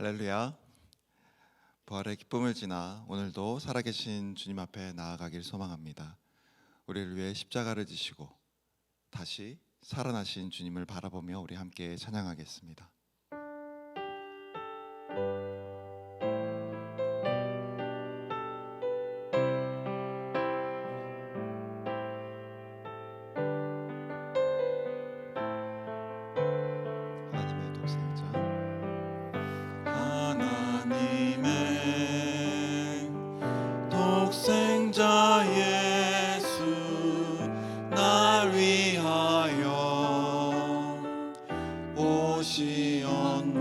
할렐루야. 부활의 기쁨을 지나 오늘도 살아계신 주님 앞에 나아가길 소망합니다. 우리를 위해 십자가를 지시고 다시 살아나신 주님을 바라보며 우리 함께 찬양하겠습니다. 하나님의 독생자 독생자 예수 날 위하여 오시었네.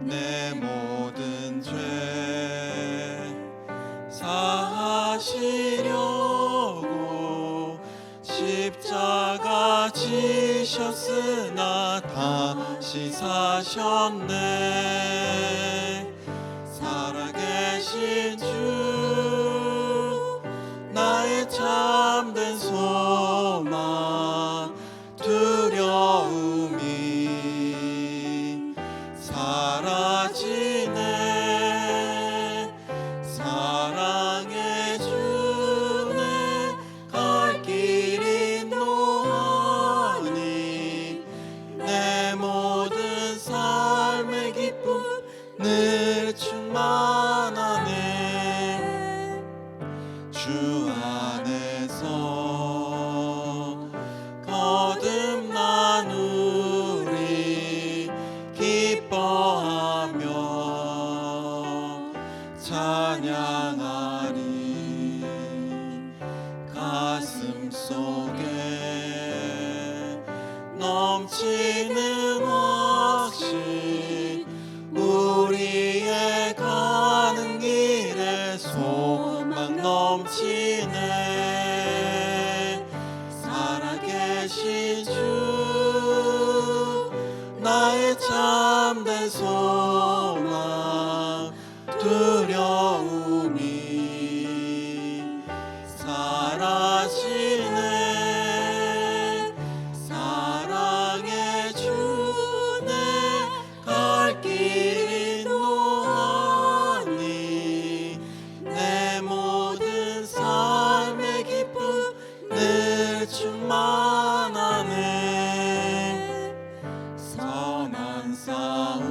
내 모든 죄 사하시려고 십자가 지셨으나 다시 사셨네. 살아계신 주 나의 참된 소망 두려움이 사라지네. 사랑의 주네 갈 길이 노하니 내 모든 삶의 기쁨 늘 충만하네. 주 안에서 거듭난 우리 기뻐하며 찬양하리. 가슴 속에 넘치는 확신 우리의 가는 길에 소망 넘치네. 살아계신 주 나의 참된 소망 두려움이 사라지네. 사랑의 주네 갈 길이 노하니 내 모든 삶의 기쁨 늘 충만하네. 선한 싸움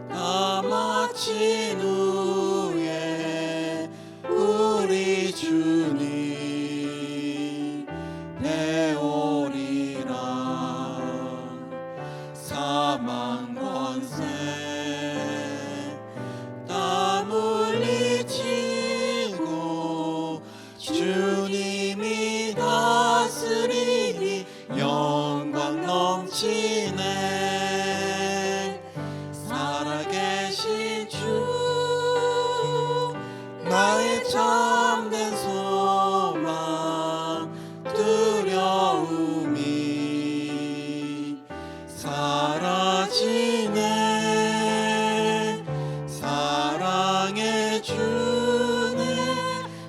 다 마친 후에 우리 주님 배우리라. 사망 권세 다 물리치고 주님이 다스리니 영광 넘치네. 살아계신 주 나의 참된 소망 두려움이 사라지네. 사랑의 주네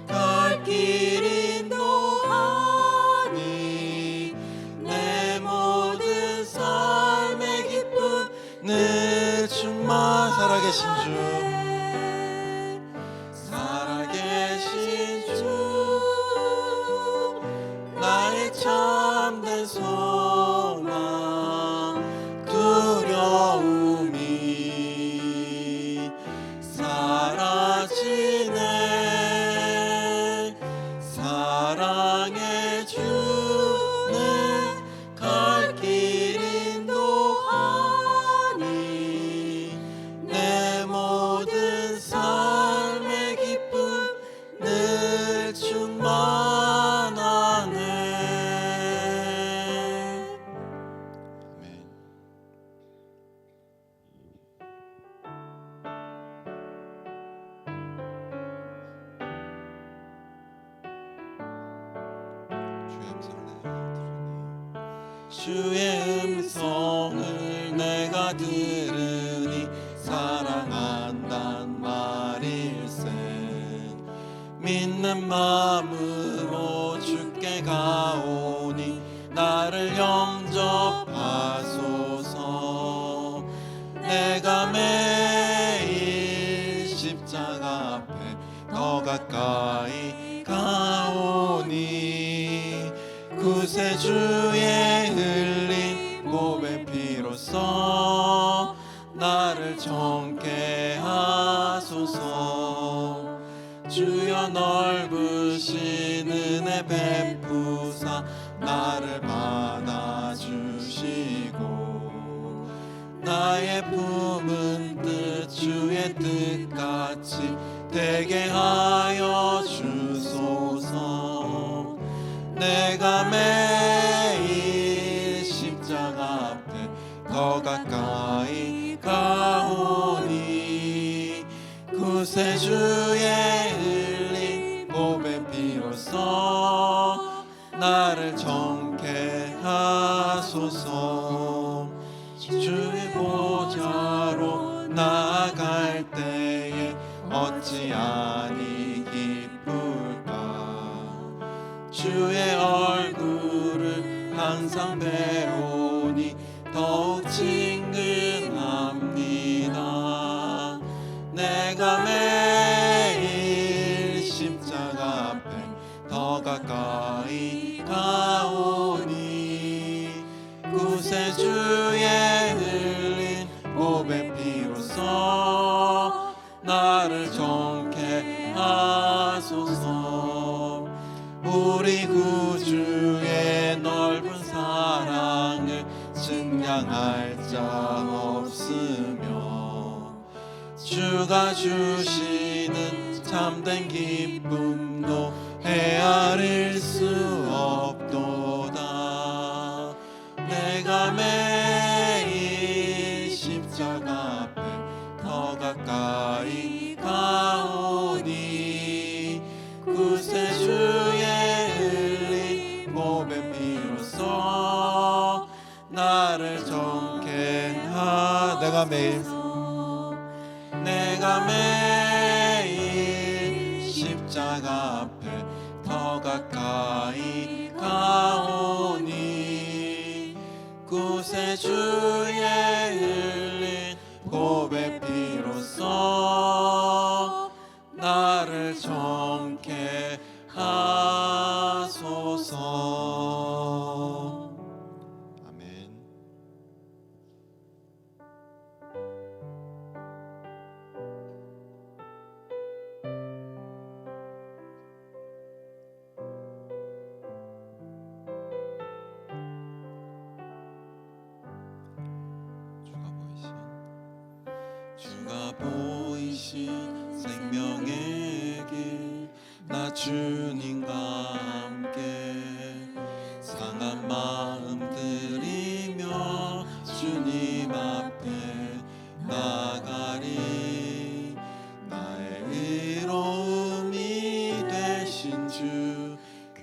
갈 길이 노하니 내 모든 삶의 기쁨 늘 충만. 살아계신 주 살아계신 주 나의 참된 소망 두려움이 사라지네. 사랑의 주네 갈 길이 노하니 내 모든 삶의 기쁨 늘 충만하네. 아멘. 주의 음성을 내가 들으니 사랑한단 말일세. 믿는 마음으로 주께 가오니 나를 영접하소서. 내가 매일 십자가 앞에 더 가까이 가오니 구세주의 흘린 몸의 피로써 나를 정케 하소서. 주여 넓으신 은혜 베푸사 나를 받아주시고 나의 품은 뜻 주의 뜻같이 되게 하여 주소서. 내가 매일 십자가 앞에 더 가까이 가오니 구세주의 흘린 몸의 피로써 나를 정케 하소서. 주의 보좌로 나아갈 때에 어찌하니 기쁠까. 주의 얼굴을 항상 배우니 더욱 친근합니다. 내가 매일 십자가 앞에 더 가까이 가오니 구세주의 흘린 몸의 피로써 나를 정케 하소서. 우리 구주의 넓은 사랑을 증량할 자 없으며 주가 주시는 참된 기쁨도 헤아릴 수 없도다. 내가 매일 십자가 앞에 더 가까이 가오니 구세주의 흘린 몸의 피로써 나를 정케 하. 내가 매일 십자가 앞에 더 가까이 가오니 구세주의 흘린 몸의 피로써 나를 정케 하소서. 아멘. 주가 보이신 생명의 길 나 주님과 함께 상한 마음 들이며 주님 앞에 나가리. 나의 의로움이 되신 주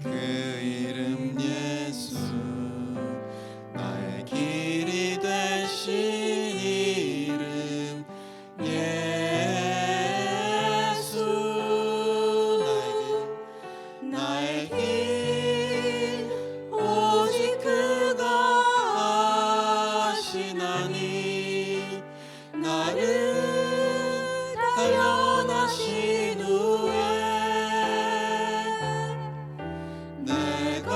그 이름 예수 나의 길이 되신 이름 예수. 나의 길 오직 그가 하시나니 나를 단련하신 후에 내가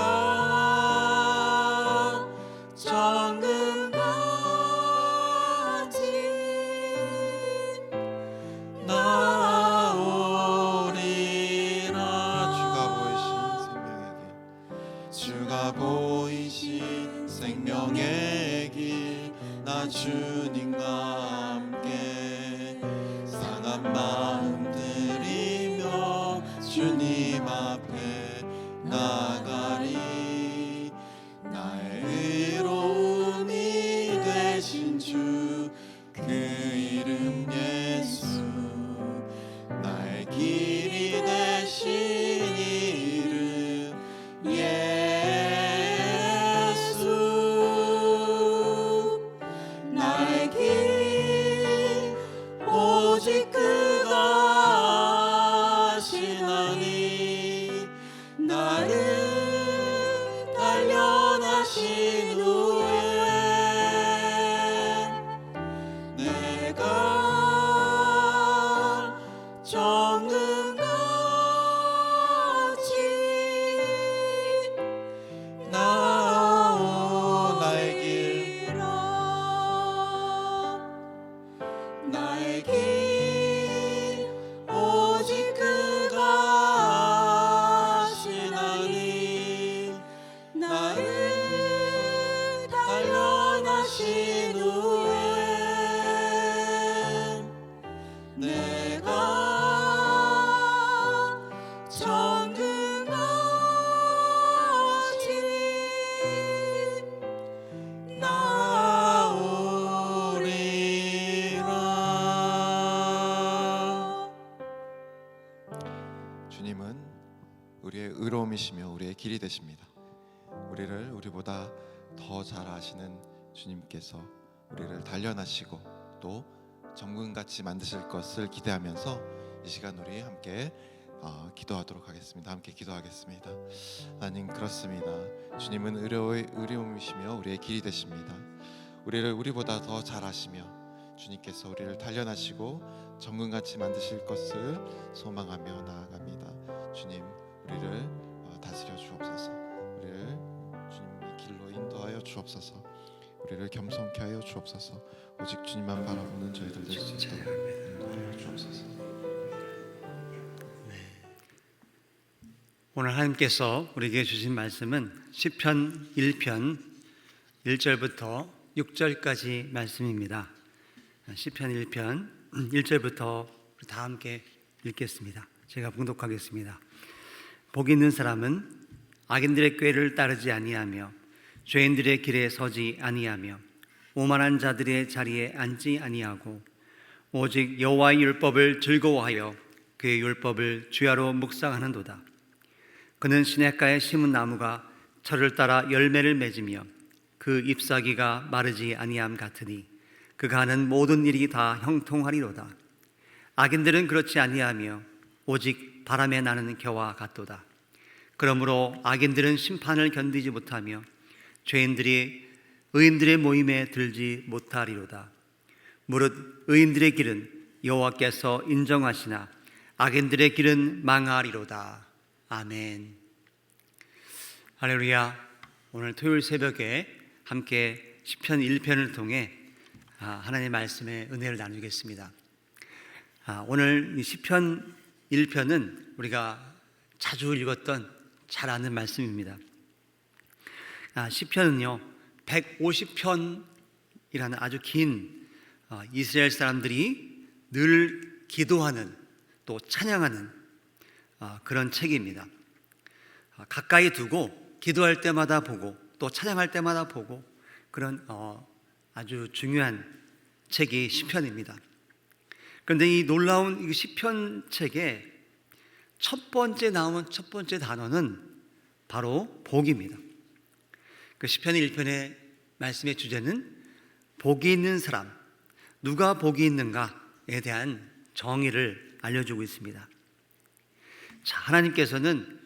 정금같이 나오리라. 주가 보이신 생명의 길 나 주님과 함께 상한 마음 들이며 주님 앞에 나가리. 나의 의로움이 되신 주 그 이름 예수 나의 길이 되신 이름 예수. 나의 길 오직 그가 하시나니 나를 하신 후에 내가 정금같이 나오리라. 주님은 우리의 의로움이시며 우리의 길이 되십니다. 우리를 우리보다 더 잘 아시는 주님께서 우리를 단련하시고 또 정금같이 만드실 것을 기대하면서 이 시간 우리 함께 기도하도록 하겠습니다. 함께 기도하겠습니다. 하나님, 그렇습니다. 주님은 의로움이시며 우리의 길이 되십니다. 우리를 우리보다 더 잘 아시며 주님께서 우리를 단련하시고 정금같이 만드실 것을 소망하며 나아갑니다. 주님, 우리를 다스려 주옵소서. 우리를 주님의 길로 인도하여 주옵소서. 우리를 겸손케 하여 주옵소서. 오직 주님만 바라보는 저희들 될 수 있도록 인도하여 주옵소서. 오늘 하나님께서 우리에게 주신 말씀은 시편 1편 1절부터 6절까지 말씀입니다. 시편 1편 1절부터 다 함께 읽겠습니다. 제가 봉독하겠습니다. 복 있는 사람은 악인들의 꾀를 따르지 아니하며 죄인들의 길에 서지 아니하며 오만한 자들의 자리에 앉지 아니하고 오직 여호와의 율법을 즐거워하여 그의 율법을 주야로 묵상하는도다. 그는 시냇가에 심은 나무가 철을 따라 열매를 맺으며 그 잎사귀가 마르지 아니함 같으니 그가 하는 모든 일이 다 형통하리로다. 악인들은 그렇지 아니하며 오직 바람에 나는 겨와 같도다. 그러므로 악인들은 심판을 견디지 못하며 죄인들이 의인들의 모임에 들지 못하리로다. 무릇 의인들의 길은 여호와께서 인정하시나 악인들의 길은 망하리로다. 아멘. 할렐루야. 오늘 토요일 새벽에 함께 시편 1편을 통해 하나님의 말씀의 은혜를 나누겠습니다. 오늘 이 시편 1편은 우리가 자주 읽었던 잘 아는 말씀입니다. 시편은요 150편이라는 아주 긴 이스라엘 사람들이 늘 기도하는 또 찬양하는 그런 책입니다. 가까이 두고 기도할 때마다 보고 또 찬양할 때마다 보고 그런 아주 중요한 책이 시편입니다. 그런데 이 놀라운 이 시편 책의 첫 번째 나오는 첫 번째 단어는 바로 복입니다. 그 시편 1편의 말씀의 주제는 복이 있는 사람, 누가 복이 있는가에 대한 정의를 알려주고 있습니다. 자, 하나님께서는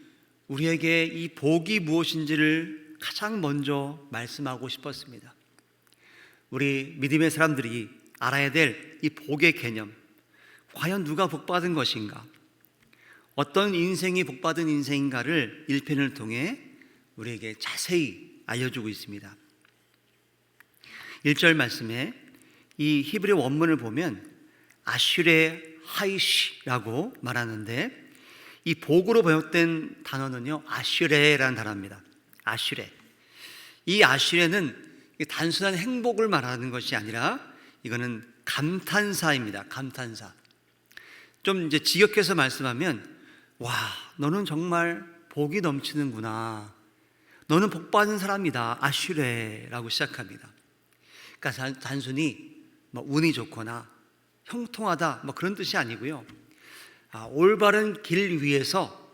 우리에게 이 복이 무엇인지를 가장 먼저 말씀하고 싶었습니다. 우리 믿음의 사람들이 알아야 될 이 복의 개념, 과연 누가 복받은 것인가, 어떤 인생이 복받은 인생인가를 1편을 통해 우리에게 자세히 알려주고 있습니다. 1절 말씀에 이 히브리 원문을 보면 아슈레 하이시라고 말하는데 이 복으로 번역된 단어는요 아슈레라는 단어입니다. 아슈레. 이 아슈레는 단순한 행복을 말하는 것이 아니라 이거는 감탄사입니다. 감탄사. 좀 이제 직역해서 말씀하면 와, 너는 정말 복이 넘치는구나. 너는 복받은 사람이다. 아슈레라고 시작합니다. 그러니까 단순히 운이 좋거나 형통하다 그런 뜻이 아니고요. 올바른 길 위에서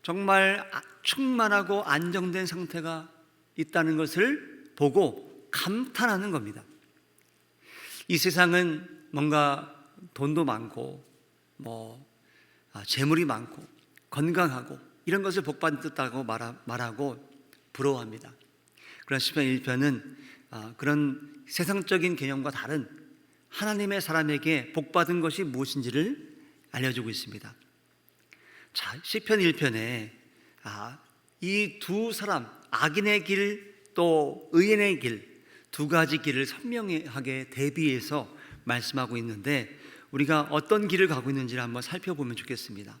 정말 충만하고 안정된 상태가 있다는 것을 보고 감탄하는 겁니다. 이 세상은 뭔가 돈도 많고 재물이 많고 건강하고 이런 것을 복받은 뜻다고 말하고 부러워합니다. 그런 시편 1편은 그런 세상적인 개념과 다른 하나님의 사람에게 복받은 것이 무엇인지를 알려주고 있습니다. 자, 시편 1편에 이 두 사람, 악인의 길 또 의인의 길, 두 가지 길을 선명하게 대비해서 말씀하고 있는데 우리가 어떤 길을 가고 있는지를 한번 살펴보면 좋겠습니다.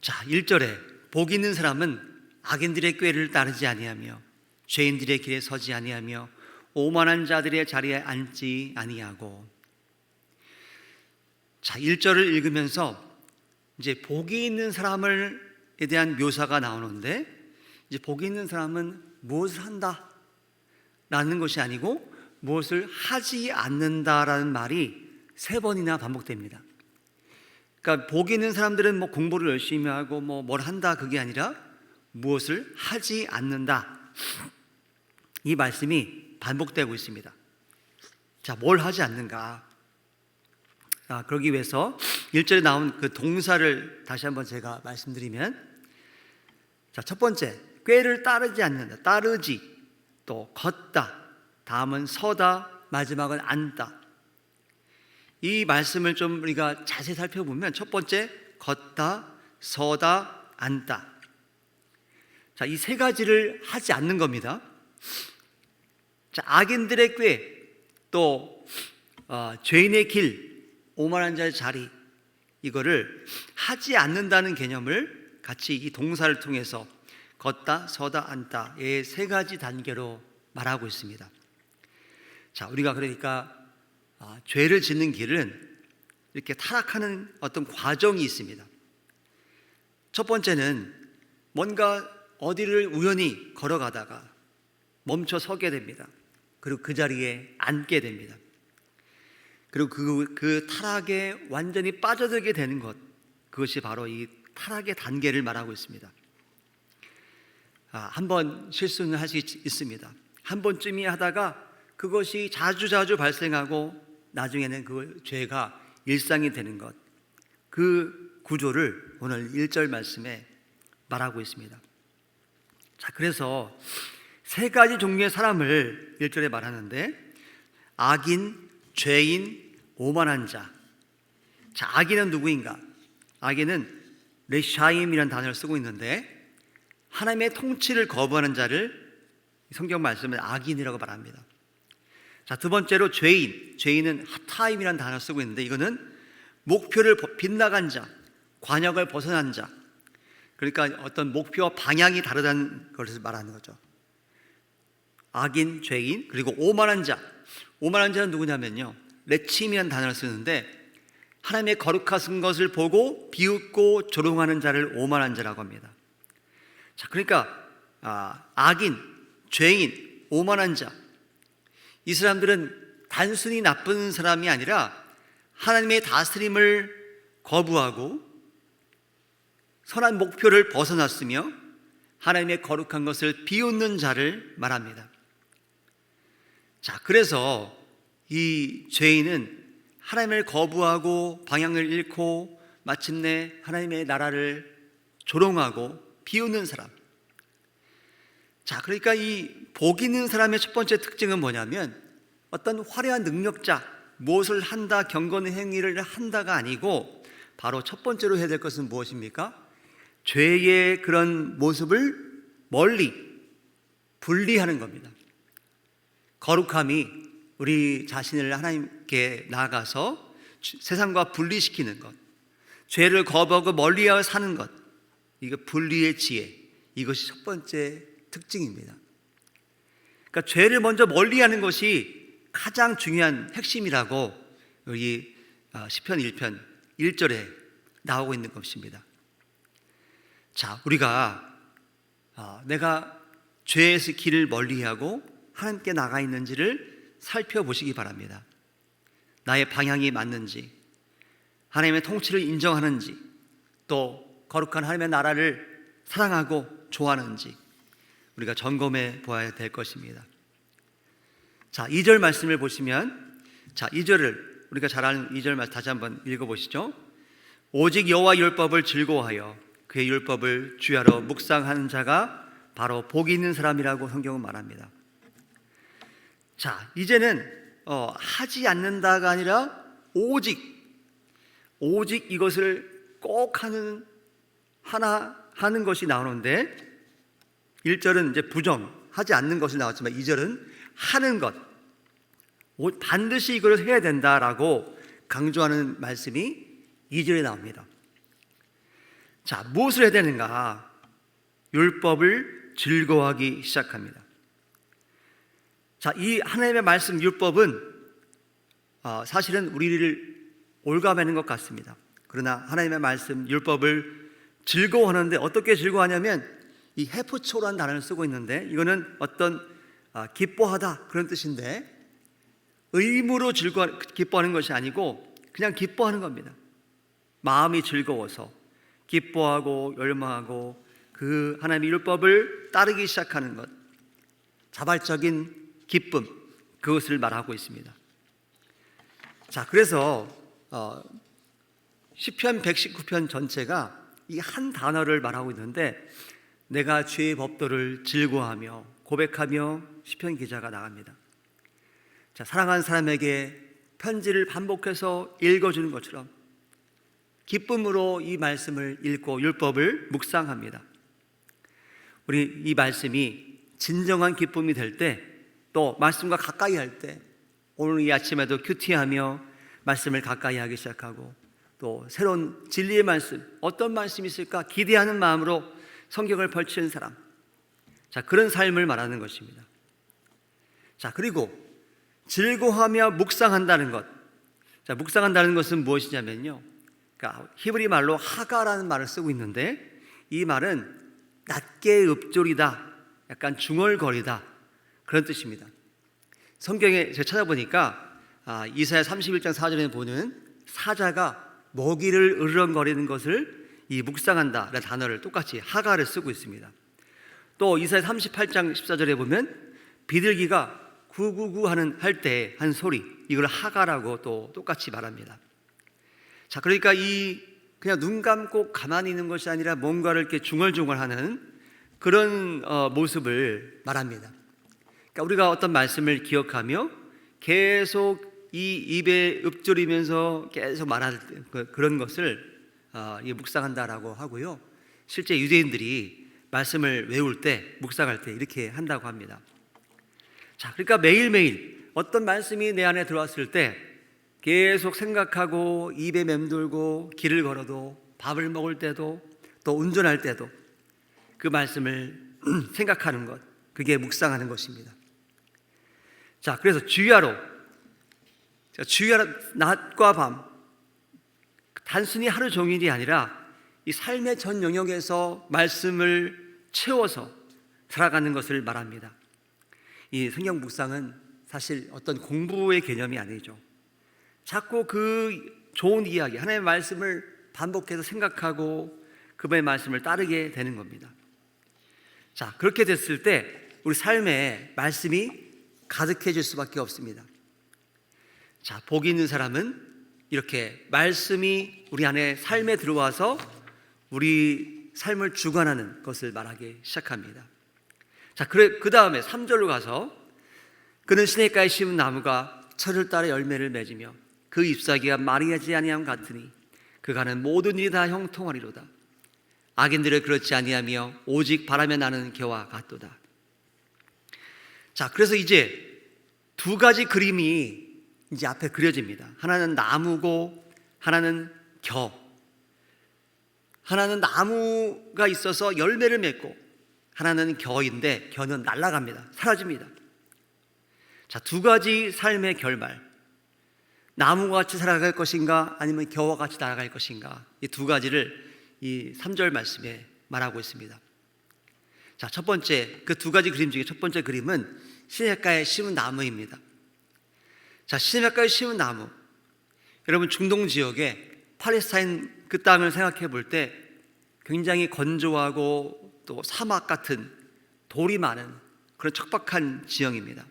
자, 1절에 복 있는 사람은 악인들의 꾀를 따르지 아니하며 죄인들의 길에 서지 아니하며 오만한 자들의 자리에 앉지 아니하고. 자, 1절을 읽으면서 이제 복이 있는 사람에 대한 묘사가 나오는데, 이제 복이 있는 사람은 무엇을 한다 라는 것이 아니고 무엇을 하지 않는다라는 말이 3번이나 반복됩니다. 그러니까 복이 있는 사람들은 뭐 공부를 열심히 하고 뭐 뭘 한다, 그게 아니라 무엇을 하지 않는다, 이 말씀이 반복되고 있습니다. 자, 뭘 하지 않는가? 그러기 위해서 1절에 나온 그 동사를 다시 한번 제가 말씀드리면, 자, 첫 번째, 꾀를 따르지 않는다, 따르지, 또 걷다, 다음은 서다, 마지막은 앉다. 이 말씀을 좀 우리가 자세히 살펴보면, 첫 번째, 걷다, 서다, 앉다. 자, 이 3가지를 하지 않는 겁니다. 자, 악인들의 꾀, 또 죄인의 길, 오만한 자의 자리, 이거를 하지 않는다는 개념을 같이 이 동사를 통해서 걷다, 서다, 앉다의 3가지 단계로 말하고 있습니다. 자, 우리가 그러니까 죄를 짓는 길은 이렇게 타락하는 어떤 과정이 있습니다. 첫 번째는 뭔가 어디를 우연히 걸어가다가 멈춰 서게 됩니다. 그리고 그 자리에 앉게 됩니다. 그리고 그 타락에 완전히 빠져들게 되는 것, 그것이 바로 이 타락의 단계를 말하고 있습니다. 한 번 실수는 할 수 있습니다. 한 번쯤이 하다가 그것이 자주 발생하고 나중에는 그 죄가 일상이 되는 것, 그 구조를 오늘 1절 말씀에 말하고 있습니다. 자, 그래서 3가지 종류의 사람을 1절에 말하는데, 악인, 죄인, 오만한 자. 자, 악인은 누구인가? 악인은 레샤임이라는 단어를 쓰고 있는데, 하나님의 통치를 거부하는 자를 성경 말씀은 악인이라고 말합니다. 자, 두 번째로 죄인은 하타임이라는 단어를 쓰고 있는데, 이거는 목표를 빗나간 자, 관역을 벗어난 자, 그러니까 어떤 목표와 방향이 다르다는 것을 말하는 거죠. 악인, 죄인, 그리고 오만한 자. 오만한 자는 누구냐면요, 레침이라는 단어를 쓰는데, 하나님의 거룩하신 것을 보고 비웃고 조롱하는 자를 오만한 자라고 합니다. 자, 그러니까 악인, 죄인, 오만한 자, 이 사람들은 단순히 나쁜 사람이 아니라 하나님의 다스림을 거부하고 선한 목표를 벗어났으며 하나님의 거룩한 것을 비웃는 자를 말합니다. 자, 그래서 이 죄인은 하나님을 거부하고 방향을 잃고 마침내 하나님의 나라를 조롱하고 비웃는 사람. 자, 그러니까 이 복 있는 사람의 첫 번째 특징은 뭐냐면, 어떤 화려한 능력자, 무엇을 한다, 경건의 행위를 한다가 아니고, 바로 첫 번째로 해야 될 것은 무엇입니까? 죄의 그런 모습을 멀리 분리하는 겁니다. 거룩함이 우리 자신을 하나님께 나아가서 세상과 분리시키는 것, 죄를 거부하고 멀리하여 사는 것, 이거 분리의 지혜, 이것이 첫 번째 특징입니다. 그러니까 죄를 먼저 멀리하는 것이 가장 중요한 핵심이라고 여기 시편 1편 1절에 나오고 있는 것입니다. 자, 우리가 내가 죄에서 길을 멀리하고 하나님께 나가 있는지를 살펴보시기 바랍니다. 나의 방향이 맞는지, 하나님의 통치를 인정하는지, 또 거룩한 하나님의 나라를 사랑하고 좋아하는지 우리가 점검해 보아야 될 것입니다. 자, 2절 말씀을 보시면, 자, 2절을 우리가 잘 아는 2절 말씀 다시 한번 읽어보시죠. 오직 여호와 율법을 즐거워하여 그의 율법을 주야로 묵상하는 자가 바로 복이 있는 사람이라고 성경은 말합니다. 자, 이제는 하지 않는다가 아니라 오직 이것을 꼭 하는 것이 나오는데, 1절은 이제 부정하지 않는 것이 나왔지만 2절은 하는 것, 반드시 이걸 해야 된다라고 강조하는 말씀이 2절에 나옵니다. 자, 무엇을 해야 되는가? 율법을 즐거워하기 시작합니다. 자, 이 하나님의 말씀 율법은 사실은 우리를 올가매는 것 같습니다. 그러나 하나님의 말씀 율법을 즐거워하는데 어떻게 즐거워하냐면 이 해프초라는 단어를 쓰고 있는데 이거는 어떤 기뻐하다 그런 뜻인데 의무로 기뻐하는 것이 아니고 그냥 기뻐하는 겁니다. 마음이 즐거워서 기뻐하고 열망하고 그 하나님의 율법을 따르기 시작하는 것, 자발적인 기쁨, 그것을 말하고 있습니다. 자, 그래서 시편 119편 전체가 이 한 단어를 말하고 있는데 내가 주의 법도를 즐거워하며 고백하며 시편 기자가 나갑니다. 자, 사랑하는 사람에게 편지를 반복해서 읽어주는 것처럼 기쁨으로 이 말씀을 읽고 율법을 묵상합니다. 우리 이 말씀이 진정한 기쁨이 될 때, 또 말씀과 가까이 할 때, 오늘 이 아침에도 큐티하며 말씀을 가까이 하기 시작하고 또 새로운 진리의 말씀, 어떤 말씀이 있을까 기대하는 마음으로 성경을 펼치는 사람, 자, 그런 삶을 말하는 것입니다. 자, 그리고 즐거워하며 묵상한다는 것. 자, 묵상한다는 것은 무엇이냐면요, 그러니까 히브리 말로 하가라는 말을 쓰고 있는데 이 말은 낮게 읊조리다, 약간 중얼거리다, 그런 뜻입니다. 성경에 제가 찾아보니까 이사야 31장 4절에 보는 사자가 먹이를 으르렁거리는 것을 이 묵상한다 라는 단어를 똑같이 하가를 쓰고 있습니다. 또 이사야 38장 14절에 보면 비둘기가 구구구 할 때 한 소리, 이걸 하가라고 또 똑같이 말합니다. 자, 그러니까 이 그냥 눈 감고 가만히 있는 것이 아니라 뭔가를 이렇게 중얼중얼하는 그런 모습을 말합니다. 그러니까 우리가 어떤 말씀을 기억하며 계속 이 입에 읊조리면서 계속 말할 그런 것을 묵상한다라고 하고요. 실제 유대인들이 말씀을 외울 때, 묵상할 때 이렇게 한다고 합니다. 자, 그러니까 매일매일 어떤 말씀이 내 안에 들어왔을 때 계속 생각하고 입에 맴돌고 길을 걸어도 밥을 먹을 때도 또 운전할 때도 그 말씀을 생각하는 것, 그게 묵상하는 것입니다. 자, 그래서 주야로 낮과 밤, 단순히 하루 종일이 아니라 이 삶의 전 영역에서 말씀을 채워서 살아가는 것을 말합니다. 이 성경 묵상은 사실 어떤 공부의 개념이 아니죠. 자꾸 그 좋은 이야기, 하나님의 말씀을 반복해서 생각하고 그분의 말씀을 따르게 되는 겁니다. 자, 그렇게 됐을 때 우리 삶에 말씀이 가득해질 수밖에 없습니다. 자, 복이 있는 사람은 이렇게 말씀이 우리 안에 삶에 들어와서 우리 삶을 주관하는 것을 말하기 시작합니다. 자, 그 다음에 3절로 가서 그는 시냇가에 심은 나무가 철을 따라 열매를 맺으며 그 잎사귀가 마르지 아니함 같으니 그가 하는 모든 일이 다 형통하리로다. 악인들을 그렇지 아니하며 오직 바라며 나는 겨와 같도다. 자, 그래서 이제 두 가지 그림이 이제 앞에 그려집니다. 하나는 나무고 하나는 겨. 하나는 나무가 있어서 열매를 맺고 하나는 겨인데 겨는 날아갑니다. 사라집니다. 자, 두 가지 삶의 결말. 나무와 같이 살아갈 것인가 아니면 겨와 같이 날아갈 것인가, 이 두 가지를 이 3절 말씀에 말하고 있습니다. 자, 첫 번째, 그 두 가지 그림 중에 첫 번째 그림은 시냇가에 심은 나무입니다. 자, 시냇가에 심은 나무, 여러분 중동 지역에 팔레스타인 그 땅을 생각해 볼 때 굉장히 건조하고 또 사막 같은 돌이 많은 그런 척박한 지형입니다.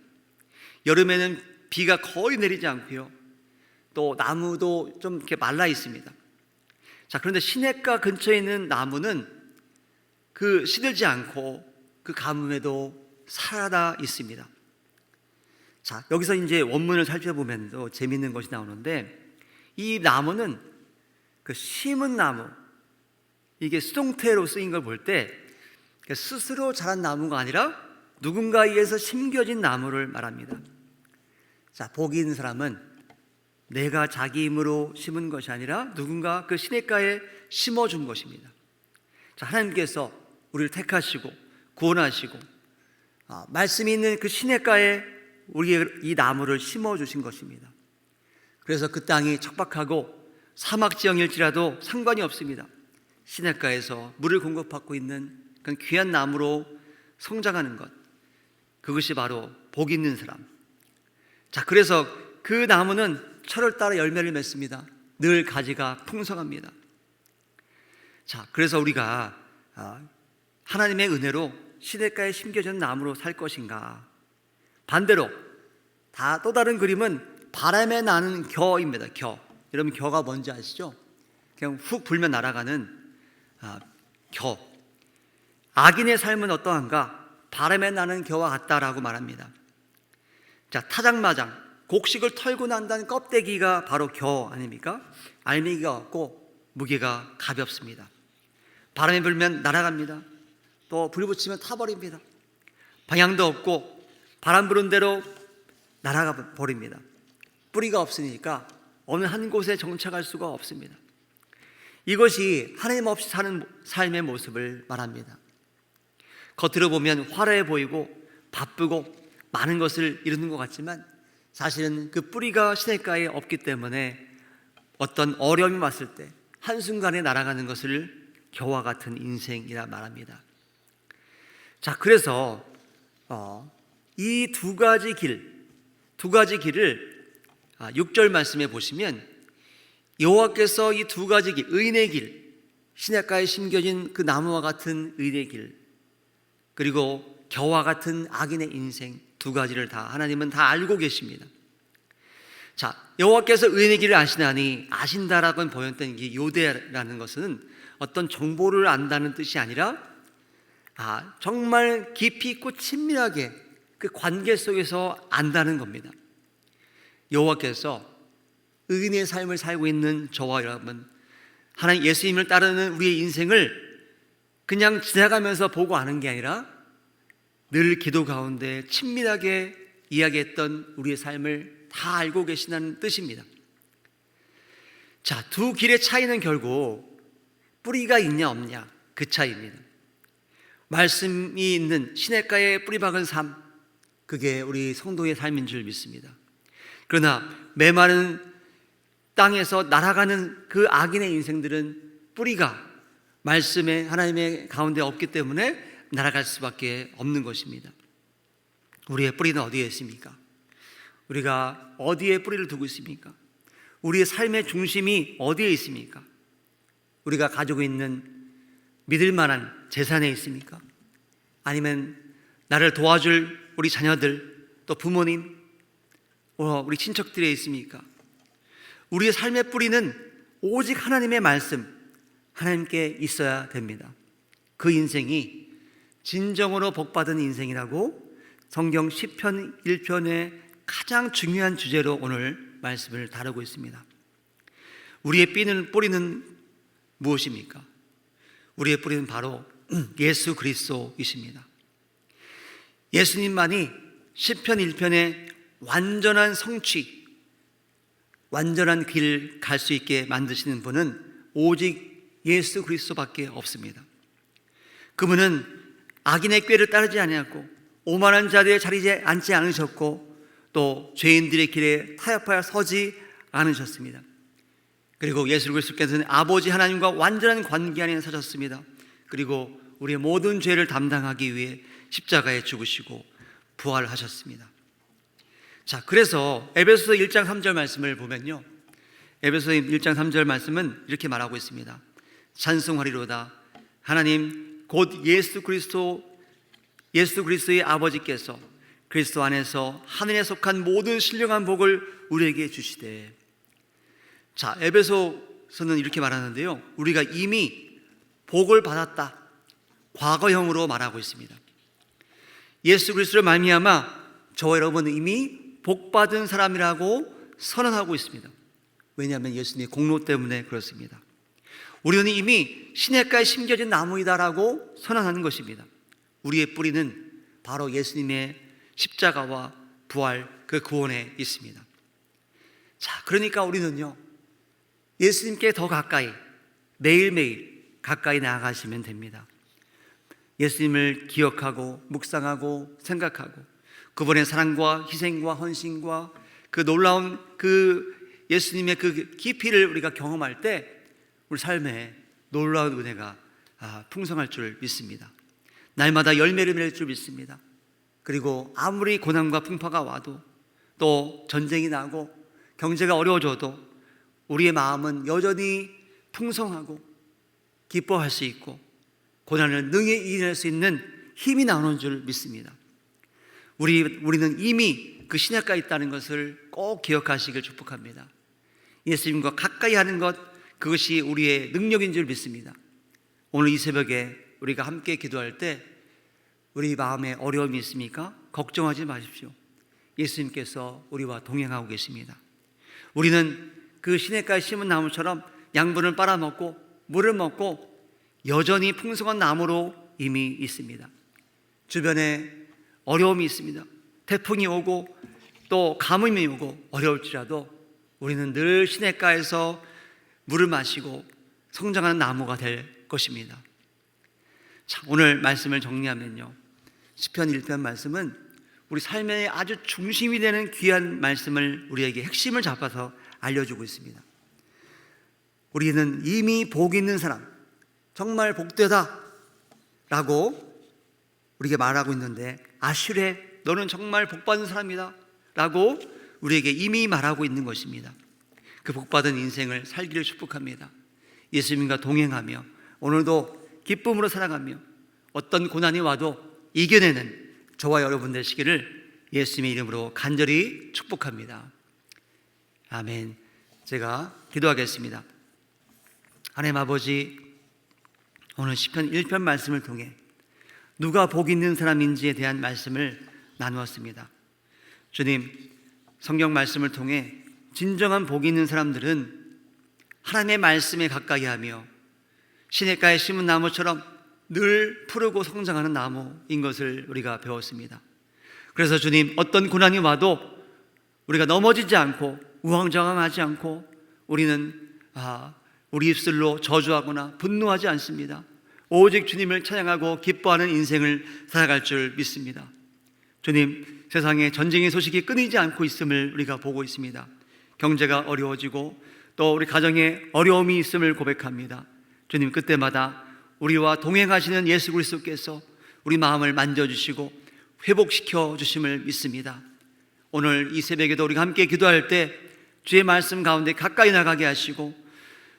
여름에는 비가 거의 내리지 않고요, 또 나무도 좀 이렇게 말라 있습니다. 자, 그런데 시냇가 근처에 있는 나무는 그 시들지 않고 그 가뭄에도 살아 있습니다. 자, 여기서 이제 원문을 살펴보면 또 재미있는 것이 나오는데, 이 나무는 그 심은 나무, 이게 수동태로 쓰인 걸 볼 때 스스로 자란 나무가 아니라 누군가에 의해서 심겨진 나무를 말합니다. 자, 복이 있는 사람은 내가 자기 힘으로 심은 것이 아니라 누군가 그 시냇가에 심어준 것입니다. 자, 하나님께서 우리를 택하시고 구원하시고 말씀이 있는 그 시냇가에 우리의 이 나무를 심어 주신 것입니다. 그래서 그 땅이 척박하고 사막 지형일지라도 상관이 없습니다. 시냇가에서 물을 공급받고 있는 그런 귀한 나무로 성장하는 것, 그것이 바로 복 있는 사람. 자, 그래서 그 나무는 철을 따라 열매를 맺습니다. 늘 가지가 풍성합니다. 자, 그래서 우리가 하나님의 은혜로 시냇가에 심겨진 나무로 살 것인가? 반대로 또 다른 그림은 바람에 나는 겨입니다. 겨. 여러분, 겨가 뭔지 아시죠? 그냥 훅 불면 날아가는 겨. 악인의 삶은 어떠한가? 바람에 나는 겨와 같다라고 말합니다. 자, 타작마장, 곡식을 털고 난다는 껍데기가 바로 겨 아닙니까? 알맹이가 없고 무게가 가볍습니다. 바람이 불면 날아갑니다. 또 불 붙이면 타버립니다. 방향도 없고 바람 부는 대로 날아가 버립니다. 뿌리가 없으니까 어느 한 곳에 정착할 수가 없습니다. 이것이 하나님 없이 사는 삶의 모습을 말합니다. 겉으로 보면 화려해 보이고 바쁘고 많은 것을 이루는 것 같지만 사실은 그 뿌리가 시냇가에 없기 때문에 어떤 어려움이 왔을 때 한순간에 날아가는 것을 겨와 같은 인생이라 말합니다. 자, 그래서 이 두 가지 길을 6절 말씀에 보시면 여호와께서 이 두 가지 길, 의인의 길, 시냇가에 심겨진 그 나무와 같은 의인의 길, 그리고 겨와 같은 악인의 인생, 두 가지를 다 하나님은 다 알고 계십니다. 자, 여호와께서 의인의 길을 아시나니, 아신다라고 번역된 이 요대라는 것은 어떤 정보를 안다는 뜻이 아니라 정말 깊이 있고 친밀하게 그 관계 속에서 안다는 겁니다. 여호와께서 의인의 삶을 살고 있는 저와 여러분, 하나님 예수님을 따르는 우리의 인생을 그냥 지나가면서 보고 아는 게 아니라 늘 기도 가운데 친밀하게 이야기했던 우리의 삶을 다 알고 계시다는 뜻입니다. 자, 두 길의 차이는 결국 뿌리가 있냐 없냐, 그 차이입니다. 말씀이 있는 시냇가에 뿌리 박은 삶, 그게 우리 성도의 삶인 줄 믿습니다. 그러나 메마른 땅에서 날아가는 그 악인의 인생들은 뿌리가 말씀의 하나님의 가운데 없기 때문에 날아갈 수밖에 없는 것입니다. 우리의 뿌리는 어디에 있습니까? 우리가 어디에 뿌리를 두고 있습니까? 우리의 삶의 중심이 어디에 있습니까? 우리가 가지고 있는 믿을 만한 재산에 있습니까? 아니면 나를 도와줄 우리 자녀들, 또 부모님, 우리 친척들에 있습니까? 우리의 삶의 뿌리는 오직 하나님의 말씀, 하나님께 있어야 됩니다. 그 인생이 진정으로 복받은 인생이라고 성경 시편 1편의 가장 중요한 주제로 오늘 말씀을 다루고 있습니다. 우리의 뿌리는 무엇입니까? 우리의 뿌리는 바로 예수 그리스도이십니다. 예수님만이 시편 1편의 완전한 성취, 완전한 길 갈 수 있게 만드시는 분은 오직 예수 그리스도밖에 없습니다. 그분은 악인의 꾀를 따르지 아니하고 오만한 자들의 자리에 앉지 않으셨고 또 죄인들의 길에 타협하여 서지 않으셨습니다. 그리고 예수 그리스도께서는 아버지 하나님과 완전한 관계 안에 서셨습니다. 그리고 우리의 모든 죄를 담당하기 위해 십자가에 죽으시고 부활하셨습니다. 자, 그래서 에베소서 1장 3절 말씀을 보면요, 에베소서 1장 3절 말씀은 이렇게 말하고 있습니다. 찬송하리로다 하나님 곧 예수 그리스도의 아버지께서 그리스도 안에서 하늘에 속한 모든 신령한 복을 우리에게 주시되. 자, 에베소서는 이렇게 말하는데요, 우리가 이미 복을 받았다, 과거형으로 말하고 있습니다. 예수 그리스도를 말미암아 저와 여러분은 이미 복받은 사람이라고 선언하고 있습니다. 왜냐하면 예수님의 공로 때문에 그렇습니다. 우리는 이미 시냇가에 심겨진 나무이다라고 선언하는 것입니다. 우리의 뿌리는 바로 예수님의 십자가와 부활, 그 구원에 있습니다. 자, 그러니까 우리는요, 예수님께 더 가까이, 매일매일 가까이 나아가시면 됩니다. 예수님을 기억하고 묵상하고 생각하고 그분의 사랑과 희생과 헌신과 그 놀라운 그 예수님의 그 깊이를 우리가 경험할 때 우리 삶에 놀라운 은혜가 풍성할 줄 믿습니다. 날마다 열매를 맺을 줄 믿습니다. 그리고 아무리 고난과 풍파가 와도 또 전쟁이 나고 경제가 어려워져도 우리의 마음은 여전히 풍성하고 기뻐할 수 있고 고난을 능히 이겨낼 수 있는 힘이 나오는 줄 믿습니다. 우리는 이미 그 시냇가에 있다는 것을 꼭 기억하시길 축복합니다. 예수님과 가까이 하는 것, 그것이 우리의 능력인 줄 믿습니다. 오늘 이 새벽에 우리가 함께 기도할 때 우리 마음에 어려움이 있습니까? 걱정하지 마십시오. 예수님께서 우리와 동행하고 계십니다. 우리는 그 시냇가에 심은 나무처럼 양분을 빨아먹고 물을 먹고 여전히 풍성한 나무로 이미 있습니다. 주변에 어려움이 있습니다. 태풍이 오고 또 가뭄이 오고 어려울지라도 우리는 늘 시냇가에서 물을 마시고 성장하는 나무가 될 것입니다. 자, 오늘 말씀을 정리하면요, 시편 1편 말씀은 우리 삶의 아주 중심이 되는 귀한 말씀을 우리에게 핵심을 잡아서 알려주고 있습니다. 우리는 이미 복 있는 사람, 정말 복되다 라고 우리에게 말하고 있는데, 아슈레 너는 정말 복받은 사람이다 라고 우리에게 이미 말하고 있는 것입니다. 그 복받은 인생을 살기를 축복합니다. 예수님과 동행하며 오늘도 기쁨으로 살아가며 어떤 고난이 와도 이겨내는 저와 여러분 되시기를 예수님의 이름으로 간절히 축복합니다. 아멘. 제가 기도하겠습니다. 하나님 아버지, 오늘 시편 1편 말씀을 통해 누가 복 있는 사람인지에 대한 말씀을 나누었습니다. 주님, 성경 말씀을 통해 진정한 복 있는 사람들은 하나님의 말씀에 가까이 하며 시냇가에 심은 나무처럼 늘 푸르고 성장하는 나무인 것을 우리가 배웠습니다. 그래서 주님, 어떤 고난이 와도 우리가 넘어지지 않고 우왕좌왕하지 않고 우리는 우리 입술로 저주하거나 분노하지 않습니다. 오직 주님을 찬양하고 기뻐하는 인생을 살아갈 줄 믿습니다. 주님, 세상에 전쟁의 소식이 끊이지 않고 있음을 우리가 보고 있습니다. 경제가 어려워지고 또 우리 가정에 어려움이 있음을 고백합니다. 주님, 그때마다 우리와 동행하시는 예수 그리스도께서 우리 마음을 만져주시고 회복시켜 주심을 믿습니다. 오늘 이 새벽에도 우리가 함께 기도할 때 주의 말씀 가운데 가까이 나가게 하시고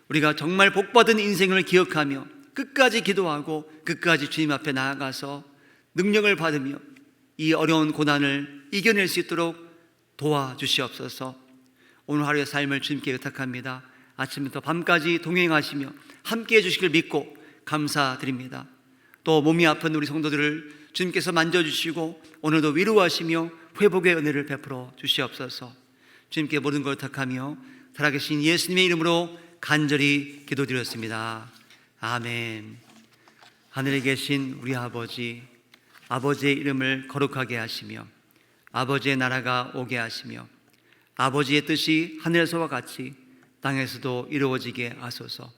우리가 정말 복받은 인생을 기억하며 끝까지 기도하고 끝까지 주님 앞에 나아가서 능력을 받으며 이 어려운 고난을 이겨낼 수 있도록 도와주시옵소서. 오늘 하루의 삶을 주님께 의탁합니다. 아침부터 밤까지 동행하시며 함께해 주시길 믿고 감사드립니다. 또 몸이 아픈 우리 성도들을 주님께서 만져주시고 오늘도 위로하시며 회복의 은혜를 베풀어 주시옵소서. 주님께 모든 걸 의탁하며 살아계신 예수님의 이름으로 간절히 기도드렸습니다. 아멘. 하늘에 계신 우리 아버지, 아버지의 이름을 거룩하게 하시며 아버지의 나라가 오게 하시며 아버지의 뜻이 하늘에서와 같이 땅에서도 이루어지게 하소서.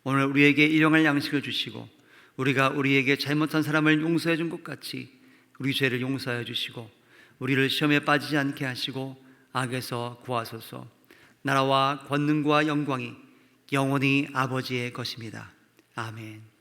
오늘 우리에게 일용할 양식을 주시고 우리가 우리에게 잘못한 사람을 용서해 준 것 같이 우리 죄를 용서해 주시고 우리를 시험에 빠지지 않게 하시고 악에서 구하소서. 나라와 권능과 영광이 영원히 아버지의 것입니다. 아멘.